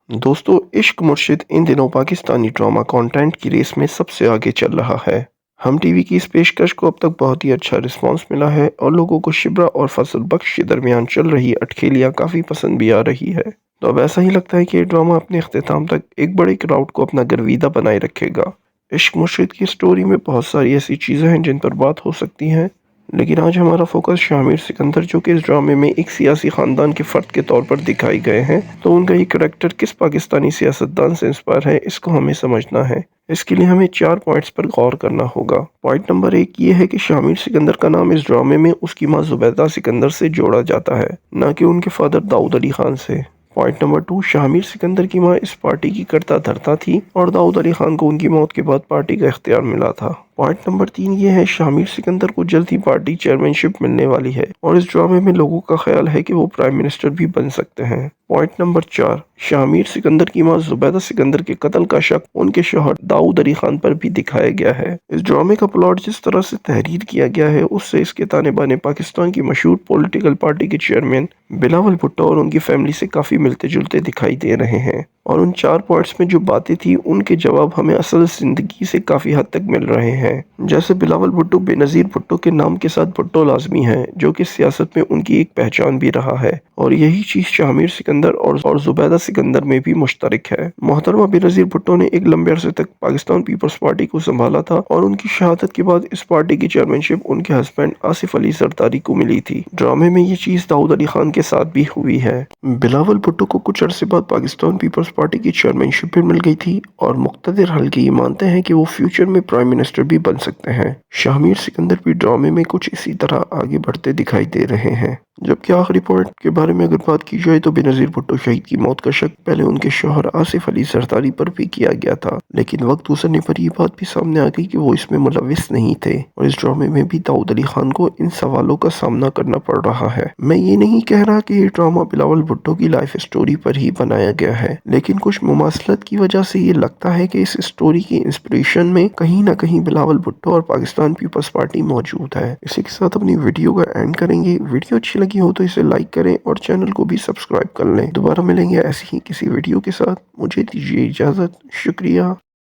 दोस्तों, इश्क मुर्शिद इन दिनों पाकिस्तानी ड्रामा कंटेंट की रेस में सबसे आगे चल रहा है। हम टीवी की इस पेशकश को अब तक बहुत ही अच्छा रिस्पांस मिला है और लोगों को शिब्रा और फजल बख्श के दरमियान चल रही अटखेलियाँ काफ़ी पसंद भी आ रही है। तो अब ऐसा ही लगता है कि ये ड्रामा अपने अख्तिताम तक एक बड़े क्राउड को अपना गर्विदा बनाए रखेगा। इश्क मुर्शिद की स्टोरी में बहुत सारी ऐसी चीज़ें हैं जिन पर बात हो सकती हैं, लेकिन आज हमारा फोकस शामिर सिकंदर, जो कि इस ड्रामे में एक सियासी खानदान के फर्द के तौर पर दिखाए गए हैं, तो उनका ये करेक्टर किस पाकिस्तानी सियासतदान से इंस्पायर है, इसको हमें समझना है। इसके लिए हमें 4 पॉइंट्स पर गौर करना होगा। पॉइंट नंबर 1 ये है कि शामिर सिकंदर का नाम इस ड्रामे में उसकी मां जुबैदा सिकंदर से जोड़ा जाता है, न कि उनके फादर दाऊद अली खान से। पॉइंट नंबर 2, शामिर सिकंदर की मां इस पार्टी की करता धरता थी और दाऊद अली खान को उनकी मौत के बाद पार्टी का इख्तियार मिला था। पॉइंट नंबर 3 ये है, शामिर सिकंदर को जल्द ही पार्टी चेयरमैनशिप मिलने वाली है और इस ड्रामे में लोगों का ख्याल है कि वो प्राइम मिनिस्टर भी बन सकते हैं। पॉइंट नंबर 4, शामिर सिकंदर की मां जुबैदा सिकंदर के कत्ल का शक उनके शौहर दाऊद अली खान पर भी दिखाया गया है। इस ड्रामे का प्लॉट जिस तरह से तहरीर किया गया है, उससे इसके ताने बाने पाकिस्तान की मशहूर पॉलिटिकल पार्टी के चेयरमैन बिलावल भुट्टो और उनकी फैमिली से काफ़ी मिलते जुलते दिखाई दे रहे हैं। और उन 4 पॉइंट्स में जो बातें थी, उनके जवाब हमें असल ज़िंदगी से काफ़ी हद तक मिल रहे हैं। जैसे बिलावल भुट्टो बेनज़ीर भुट्टो के नाम के साथ भुट्टो लाजमी है, जो कि सियासत में उनकी एक पहचान भी रहा है, और यही चीज़ शामिर सिकंदर और जुबैदा सिकंदर में भी मुश्तरक है। मोहतरमा बेनज़ीर भुट्टो ने एक लंबे अरसे तक पाकिस्तान पीपल्स पार्टी को संभाला था और उनकी शहादत के बाद इस पार्टी की चेयरमैनशिप उनके हस्बैंड आसिफ अली जरदारी को मिली थी। ड्रामे में ये चीज़ दाऊद अली खान के साथ भी हुई है। बिलावल भुट्टो को कुछ अरसे बाद पाकिस्तान पीपल्स पार्टी की चेयरमैनशिप भी मिल गई थी और मुक़्तदिर हल्के ये मानते हैं कि वो फ्यूचर में प्राइम मिनिस्टर भी बन सकते हैं। शामिर सिकंदर भी ड्रामे में कुछ इसी तरह आगे बढ़ते दिखाई दे रहे हैं। जबकि आखिरी पॉइंट के बारे में अगर बात की जाए, तो बेनज़ीर भुट्टो शहीद की मौत का शक पहले उनके शौहर आसिफ अली जरदारी पर भी किया गया था, लेकिन वक्त गुजरने पर यह बात भी सामने आ गई कि वो इसमें मुलविस नहीं थे और इस ड्रामे में भी दाऊद अली खान को इन सवालों का सामना करना पड़ रहा है। मैं ये नहीं कह रहा कि ये ड्रामा बिलावल भुट्टो की लाइफ स्टोरी पर ही बनाया गया है, लेकिन कुछ मुमासलत की वजह से ये लगता है कि इस स्टोरी की इंस्पिरेशन में कहीं ना कहीं बिलावल भुट्टो और पाकिस्तान पीपल्स पार्टी मौजूद है। इसी के साथ अपनी वीडियो का एंड करेंगे। वीडियो अच्छी लगी हो तो इसे लाइक करें और चैनल को भी सब्सक्राइब कर लें। दोबारा मिलेंगे ऐसी ही किसी वीडियो के साथ। मुझे दीजिए इजाज़त। शुक्रिया।